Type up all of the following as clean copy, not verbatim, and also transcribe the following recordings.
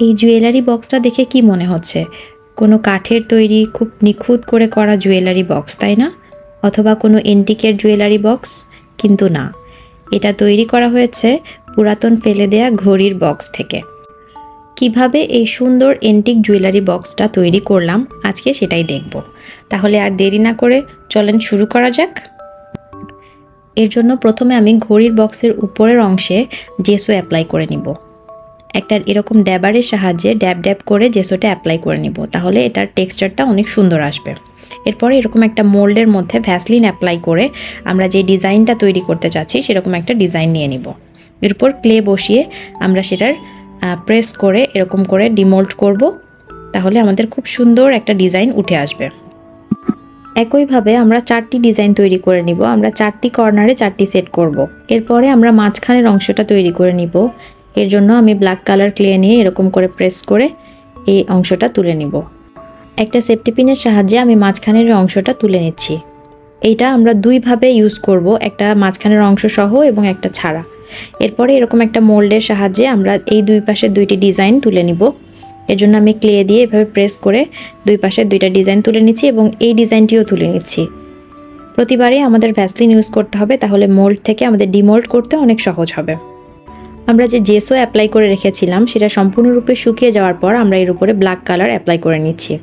এই জুয়েলারি বক্সটা দেখে কি মনে হচ্ছে? কোনো কাঠের তৈরি খুব নিখুঁত করে করা জুয়েলারি বক্স, তাই না? অথবা কোনো এন্টিকের জুয়েলারি বক্স? কিন্তু না, এটা তৈরি করা হয়েছে পুরাতন ফেলে দেয়া ঘড়ির বক্স থেকে। কিভাবে এই সুন্দর এন্টিক জুয়েলারি বক্সটা তৈরি করলাম আজকে সেটাই দেখব। তাহলে আর দেরি না করে চলেন শুরু করা যাক। এর জন্য প্রথমে আমি ঘড়ির বক্সের উপরের অংশে জেসো অ্যাপ্লাই করে নিব। একটা এরকম ড্যাবারের সাহায্যে ড্যাব ড্যাব করে জেসোটা অ্যাপ্লাই করে নিব, তাহলে এটার টেক্সচারটা অনেক সুন্দর আসবে। এরপরে এরকম একটা মোল্ডের মধ্যে ভ্যাসলিন অ্যাপ্লাই করে আমরা যে ডিজাইনটা তৈরি করতে চাচ্ছি সেরকম একটা ডিজাইন নিয়ে নিব। এরপর ক্লে বসিয়ে আমরা সেটার প্রেস করে এরকম করে ডিমোল্ড করব, তাহলে আমাদের খুব সুন্দর একটা ডিজাইন উঠে আসবে। একইভাবে আমরা 4টি ডিজাইন তৈরি করে নিব। আমরা 4টি কর্নারে 4টি সেট করব। এরপরে আমরা মাঝখানের অংশটা তৈরি করে নিব। এর জন্য আমি ব্ল্যাক কালার ক্লে নিয়ে এরকম করে প্রেস করে এই অংশটা তুলে নিব। একটা সেফটি পিনের সাহায্যে আমি মাঝখানের অংশটা তুলে নিচ্ছি। এইটা আমরা দুইভাবে ইউজ করব, একটা মাঝখানের অংশ সহ এবং একটা ছাড়া। এরপরে এরকম একটা মোল্ডের সাহায্যে আমরা এই দুই পাশে 2টি ডিজাইন তুলে নিব। এর জন্য আমি ক্লে দিয়ে এভাবে প্রেস করে দুই পাশে 2টা ডিজাইন তুলে নিচ্ছি এবং এই ডিজাইনটিও তুলে নিচ্ছি। প্রতিবারই আমাদের ভ্যাসলিন ইউজ করতে হবে, তাহলে মোল্ড থেকে আমাদের ডিমোল্ড করতে অনেক সহজ হবে। আমরা যে জেসো অ্যাপ্লাই করে রেখেছিলাম সেটা সম্পূর্ণরূপে শুকিয়ে যাওয়ার পর আমরা এর উপরে ব্ল্যাক কালার অ্যাপ্লাই করে নিচ্ছি।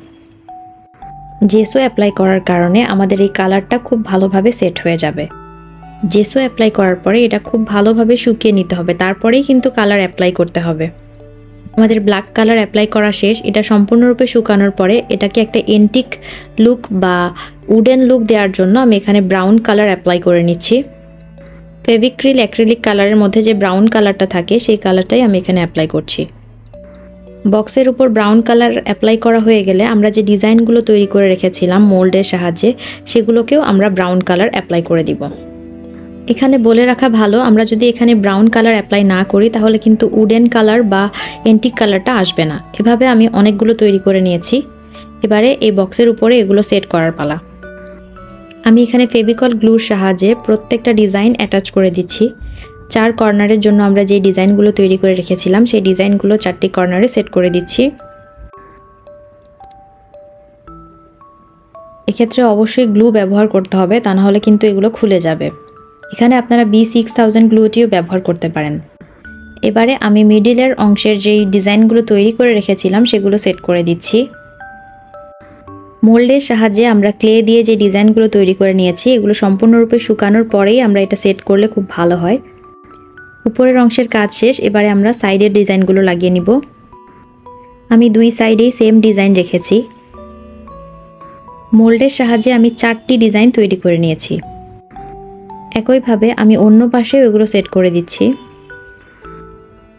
জেসো অ্যাপ্লাই করার কারণে আমাদের এই কালারটা খুব ভালোভাবে সেট হয়ে যাবে। জেসো অ্যাপ্লাই করার পরে এটা খুব ভালোভাবে শুকিয়ে নিতে হবে, তারপরেই কিন্তু কালার অ্যাপ্লাই করতে হবে। আমাদের ব্ল্যাক কালার অ্যাপ্লাই করা শেষ। এটা সম্পূর্ণরূপে শুকানোর পরে এটাকে একটা এন্টিক লুক বা উডেন লুক দেওয়ার জন্য আমি এখানে ব্রাউন কালার অ্যাপ্লাই করে নিচ্ছি। ফেভিক্রিল অ্যাক্রিলিক কালারের মধ্যে যে ব্রাউন কালারটা থাকে সেই কালারটাই আমি এখানে অ্যাপ্লাই করছি। বক্সের উপর ব্রাউন কালার অ্যাপ্লাই করা হয়ে গেলে আমরা যে ডিজাইনগুলো তৈরি করে রেখেছিলাম মোল্ডের সাহায্যে সেগুলোকেও আমরা ব্রাউন কালার অ্যাপ্লাই করে দিব। এখানে বলে রাখা ভালো, আমরা যদি এখানে ব্রাউন কালার অ্যাপ্লাই না করি তাহলে কিন্তু উডেন কালার বা এন্টিক কালারটা আসবে না। এভাবে আমি অনেকগুলো তৈরি করে নিয়েছি। এবারে এই বক্সের উপরে এগুলো সেট করার পালা। আমি এখানে ফেভিকল গ্লুর সাহায্যে প্রত্যেকটা ডিজাইন অ্যাটাচ করে দিচ্ছি। 4 কর্নারের জন্য আমরা যে ডিজাইনগুলো তৈরি করে রেখেছিলাম সেই ডিজাইনগুলো 4টি কর্নারে সেট করে দিচ্ছি। এক্ষেত্রে অবশ্যই গ্লু ব্যবহার করতে হবে, তা না হলে কিন্তু এগুলো খুলে যাবে। এখানে আপনারা B6000 গ্লুটিও ব্যবহার করতে পারেন। এবারে আমি মিডিলের অংশের যেই ডিজাইনগুলো তৈরি করে রেখেছিলাম সেগুলো সেট করে দিচ্ছি। মোল্ডের সাহায্যে আমরা ক্লে দিয়ে যে ডিজাইনগুলো তৈরি করে নিয়েছি এগুলো সম্পূর্ণরূপে শুকানোর পরেই আমরা এটা সেট করলে খুব ভালো হয়। উপরের অংশের কাজ শেষ। এবারে আমরা সাইডের ডিজাইনগুলো লাগিয়ে নিব। আমি 2 সাইডেই সেম ডিজাইন রেখেছি। মোল্ডের সাহায্যে আমি 4টি ডিজাইন তৈরি করে নিয়েছি। একইভাবে আমি অন্য পাশেও এগুলো সেট করে দিচ্ছি।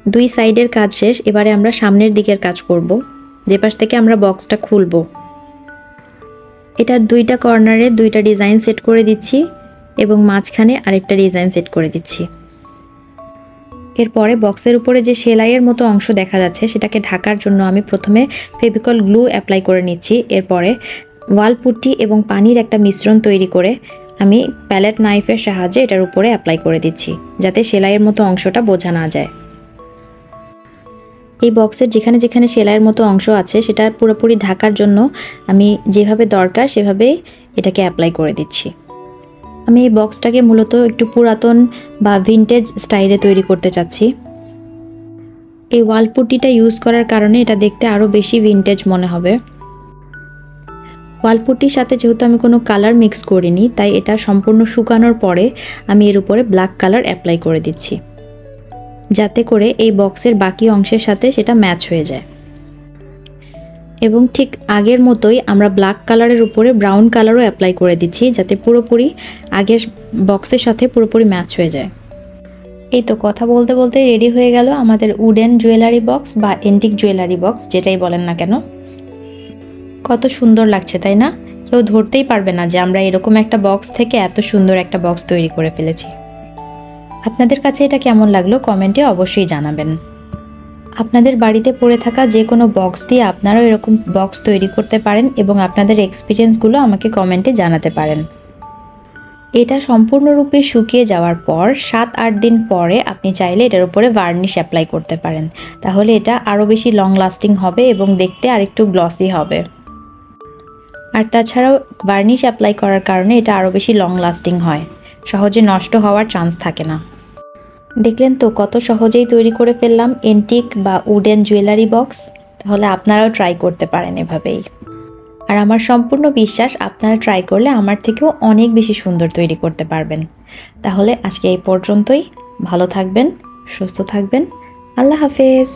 2 সাইডের কাজ শেষ। এবারে আমরা সামনের দিকের কাজ করব, যে পাশ থেকে আমরা বক্সটা খুলব। এটার 2টা কর্নারে 2টা ডিজাইন সেট করে দিচ্ছি এবং মাঝখানে আরেকটা ডিজাইন সেট করে দিচ্ছি। এরপরে বক্সের উপরে যে সেলাইয়ের মতো অংশ দেখা যাচ্ছে সেটাকে ঢাকার জন্য আমি প্রথমে ফেভিকল গ্লু অ্যাপ্লাই করে নিচ্ছি। এরপরে ওয়াল পুট্টি এবং পানির একটা মিশ্রণ তৈরি করে আমি প্যালেট নাইফের সাহায্যে এটার উপরে অ্যাপ্লাই করে দিচ্ছি, যাতে সেলাইয়ের মতো অংশটা বোঝা না যায়। এই বক্সের যেখানে যেখানে সেলাইয়ের মতো অংশ আছে সেটা পুরোপুরি ঢাকার জন্য আমি যেভাবে দরকার সেভাবেই এটাকে অ্যাপ্লাই করে দিচ্ছি। আমি এই বক্সটাকে মূলত একটু পুরাতন বা ভিনটেজ স্টাইলে তৈরি করতে চাচ্ছি। এই ওয়াল পুট্টিটা ইউজ করার কারণে এটা দেখতে আরও বেশি ভিনটেজ মনে হবে। ওয়াল পুট্টির সাথে যেহেতু আমি কোনো কালার মিক্স করিনি, তাই এটা সম্পূর্ণ শুকানোর পরে আমি এর উপরে ব্ল্যাক কালার অ্যাপ্লাই করে দিচ্ছি, যাতে করে এই বক্সের বাকি অংশের সাথে সেটা ম্যাচ হয়ে যায়। এবং ঠিক আগের মতোই আমরা ব্ল্যাক কালারের উপরে ব্রাউন কালারও অ্যাপ্লাই করে দিচ্ছি, যাতে পুরোপুরি আগের বক্সের সাথে পুরোপুরি ম্যাচ হয়ে যায়। এই তো কথা বলতে বলতে রেডি হয়ে গেল আমাদের উডেন জুয়েলারি বক্স বা এন্টিক জুয়েলারি বক্স, যেটাই বলেন না কেন। কত সুন্দর লাগছে তাই না? কেউ ধরতেই পারবে না যে আমরা এরকম একটা বক্স থেকে এত সুন্দর একটা বক্স তৈরি করে ফেলেছি। আপনাদের কাছে এটা কেমন লাগলো কমেন্টে অবশ্যই জানাবেন। আপনাদের বাড়িতে পড়ে থাকা যে কোনো বক্স দিয়ে আপনারাও এরকম বক্স তৈরি করতে পারেন এবং আপনাদের এক্সপিরিয়েন্সগুলো আমাকে কমেন্টে জানাতে পারেন। এটা সম্পূর্ণরূপে শুকিয়ে যাওয়ার পর 7-8 দিন পরে আপনি চাইলে এটার উপরে ভার্নিশ অ্যাপ্লাই করতে পারেন। তাহলে এটা আরও বেশি লং লাস্টিং হবে এবং দেখতে আরেকটু গ্লসি হবে। আর তাছাড়াও ভার্নিশ অ্যাপ্লাই করার কারণে এটা আরও বেশি লং লাস্টিং হয়, সহজে নষ্ট হওয়ার চান্স থাকে না। দেখলেন তো কত সহজেই তৈরি করে ফেললাম এন্টিক বা উডেন জুয়েলারি বক্স। তাহলে আপনারাও ট্রাই করতে পারেন এভাবেই। আর আমার সম্পূর্ণ বিশ্বাস আপনারা ট্রাই করলে আমার থেকেও অনেক বেশি সুন্দর তৈরি করতে পারবেন। তাহলে আজকে এই পর্যন্তই। ভালো থাকবেন, সুস্থ থাকবেন। আল্লাহ হাফেজ।